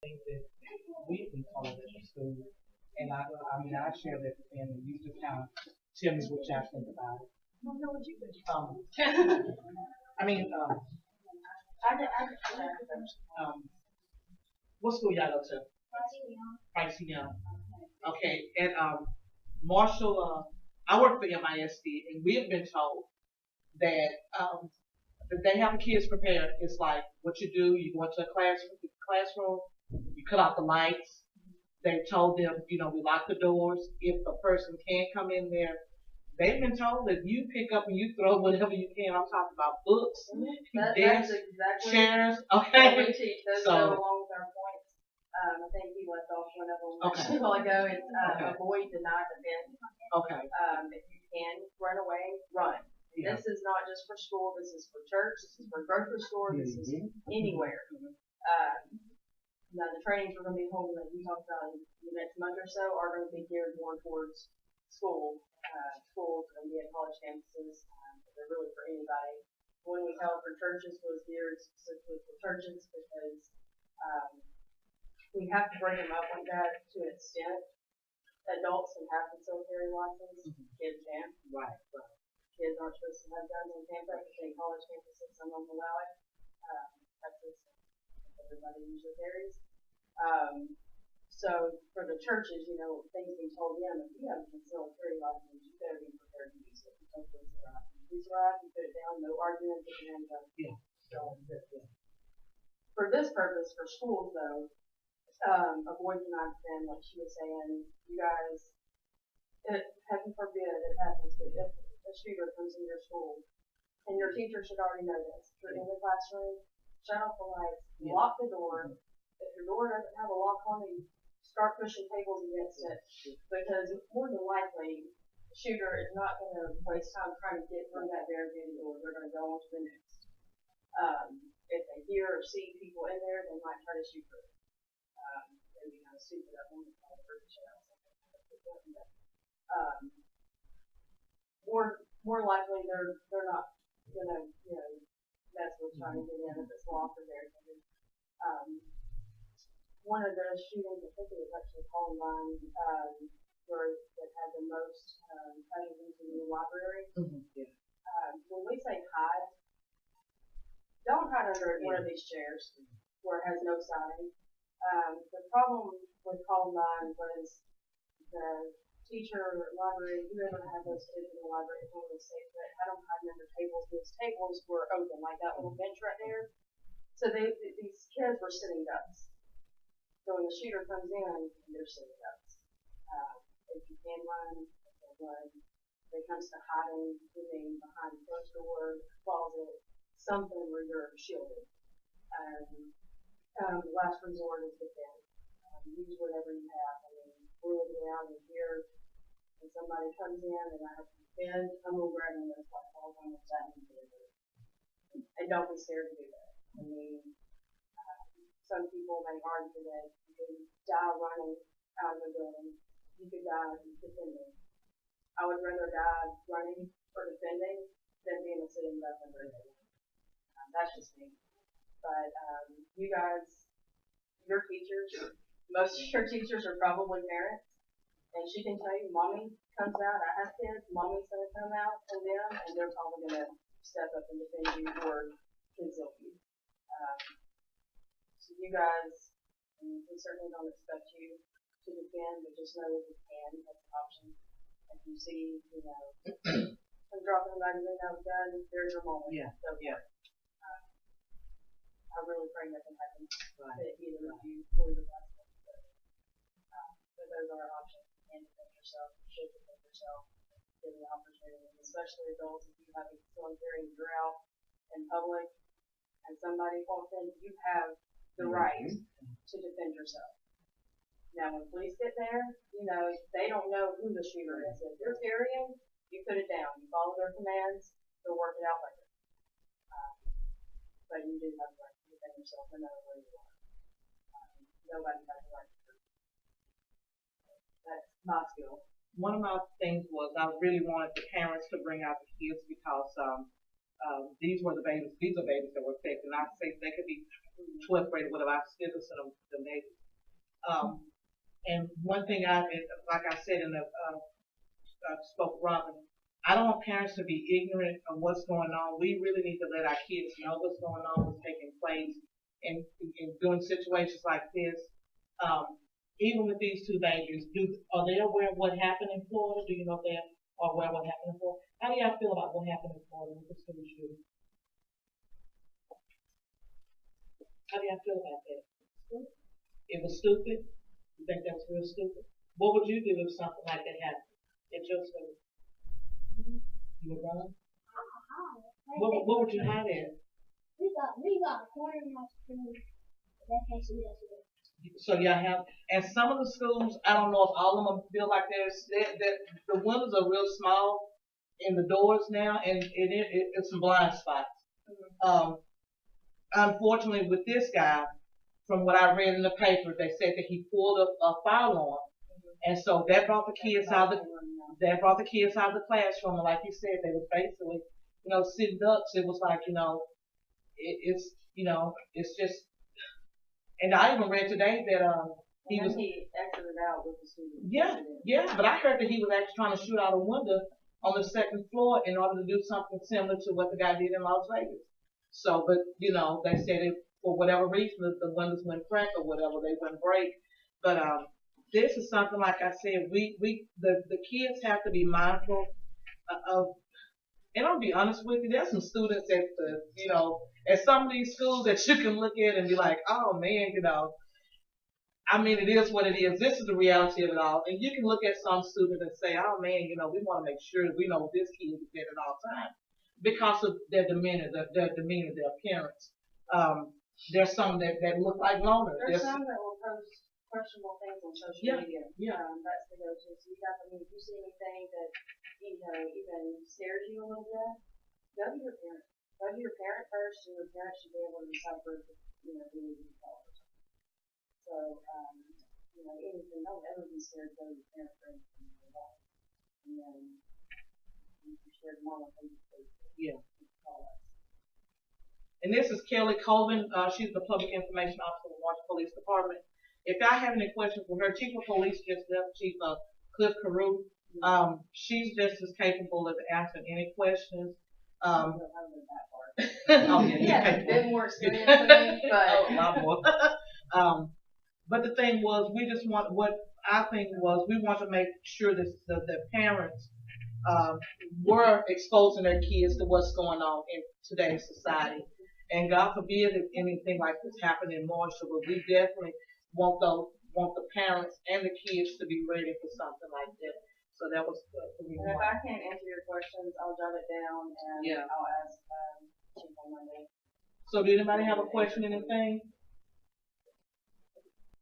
things that we've been told at the school. And I mean, I share that with them, and you just kind of tell me what y'all think about it. I mean, um, what school y'all go to? Price Young. Okay, and Marshall, I work for MISD, and we have been told that that they have the kids prepared. It's like what you do: you go into a classroom, you cut out the lights. They told them, we lock the doors. If a person can't come in there, they've been told that you pick up and you throw whatever you can. I'm talking about books, That's desks, exactly chairs. what Okay, we teach. Those so go along with our points. I think he left off one of them okay, a while ago. It's okay, avoid, deny, defend. okay, If you can run away, run. yeah. This is not just for school. This is for church. This is for grocery store. This is anywhere. Now the trainings we're going to be holding that we talked about in the next month or so are going to be geared more towards school. Schools are going to be at college campuses. But they're really for anybody. One we held for churches was geared specifically for churches because we have to bring them up like that to an extent. Adults can have concealed carry license. Kids can't. Right, right. Kids aren't supposed to have guns on campus. I think college campuses, some of them allow it. Texas, everybody usually carries. So for the churches, things being told them, if you have a concealed carry license, you better be prepared to use it. You don't police arrive. Police arrive, you put it down, no arguing, put your hands up. Yeah. For this purpose, for schools though, avoid deny defend, like she was saying, you guys, heaven forbid it happens, but if a shooter comes in your school, and your teacher should already know this, if you're in the classroom, shut off the lights, lock the door. If your door doesn't have a lock on it, start pushing tables against it, because more than likely, the shooter is not going to waste time trying to get through that barricaded door. They're going to go on to the next. If they hear or see people in there, they might try to shoot through. Maybe kind of stupid. I don't know if I've shell. More likely they're not gonna mess with trying to get in if it's locked or barricaded. One of those shootings, I think it was actually Colvin, where that had the most casualties in the library. Yeah. When we say hide, don't hide under one of these chairs where it has no siding. The problem with Colvin was the teacher, library, whoever had those kids in the library, totally safe, but had them hiding under tables. Those tables were open, like that little bench right there. So these kids were sitting ducks. So when the shooter comes in, they're sitting ducks. If you can run, run. When it comes to hiding, getting behind a closed door, closet, something where you're shielded. Last resort is defend. Use whatever you have. I mean, we're looking around and here, and somebody comes in and I have to defend, I'm going to grab them and like falls on the side and do it. And don't be scared to do that. I mean, some people may argue that you can die running out of a building. You could die defending. I would rather die running or defending than being a sitting duck under a building. That's just me. But you guys, your teachers, most of your teachers are probably parents. And she can tell you, mommy comes out, I have kids, mommy's going to come out and them, and they're probably going to step up and defend you or conceal you. So you guys, we certainly don't expect you to defend, but just know that you can, that's an option. If you see, I'm dropping a magazine out of the gun, there's your moment. Yeah. So, yeah. I really pray nothing happens to either of you or your loved ones. But those are options. You can defend yourself, you should defend yourself, given the opportunity, especially adults. If you have a concealed carry, you're out in public, and somebody walks in, you have the right to defend yourself. Now, when police get there, they don't know who the shooter is. If you're carrying, you put it down. You follow their commands, they'll work it out later. But you do have the right to defend yourself no matter where you are. Nobody has the right to hurt you. That's my skill. One of my things was I really wanted the parents to bring out the kids because These were the babies. These are babies that were affected. Not say they could be 12th grade or whatever. I still consider them babies. And one thing like I said in the spoke Robin, I don't want parents to be ignorant of what's going on. We really need to let our kids know what's going on, what's taking place, and doing situations like this. Even with these two babies, are they aware of what happened in Florida? Do you know if they are aware of what happened in Florida? How do y'all feel about what happened in Florida with the school shooting? How do y'all feel about that? It was stupid. You think that was real stupid? What would you do if something like that happened at your school? You would run? What would you hide at? We got a corner in my school. That can't see us. So y'all have, and some of the schools, I don't know if all of them feel like the windows are real small in the doors now, and it's some blind spots. Unfortunately, with this guy, from what I read in the paper, they said that he pulled a firearm, and so that brought the kids out of the classroom. And like you said, they were basically, sitting ducks. It was like, it's just. And I even read today that he exited out with the student. Yeah, but I heard that he was actually trying to shoot out a window on the second floor in order to do something similar to what the guy did in Las Vegas. So, but they said it for whatever reason the windows went crack or whatever, they wouldn't break. But this is something, like I said, the kids have to be mindful of. And I'll be honest with you, there's some students at some of these schools that you can look at and be like, oh man, I mean, it is what it is. This is the reality of it all. And you can look at some students and say, oh man, we want to make sure we know this kid is dead at all times because of their demeanor, their appearance. There's some that look like loners. There's some that will post questionable things on social media. Yeah. That's the go-to. So if you see anything that even scares you a little bit, go to your parent. Go to your parent first, and your parent should be able to decipher, who you call. So, anything, don't ever be scared to go to your parent for anything like that. And then, if you're scared more likely to call us. And this is Kelly Colvin. She's the Public Information Officer of the Washington Police Department. If y'all have any questions for her, Chief of Police just left, Chief Cliff Carew. She's just as capable of answering any questions. Oh yeah, a bit more experience than me, but a lot more. But the thing was, we want to make sure that the parents were exposing their kids to what's going on in today's society. And God forbid if anything like this happened in Marshall, but we definitely want the parents and the kids to be ready for something like that. So that was the reason. And if I can't answer your questions, I'll jot it down and I'll ask Chief on Monday. So did anybody have a question, anything?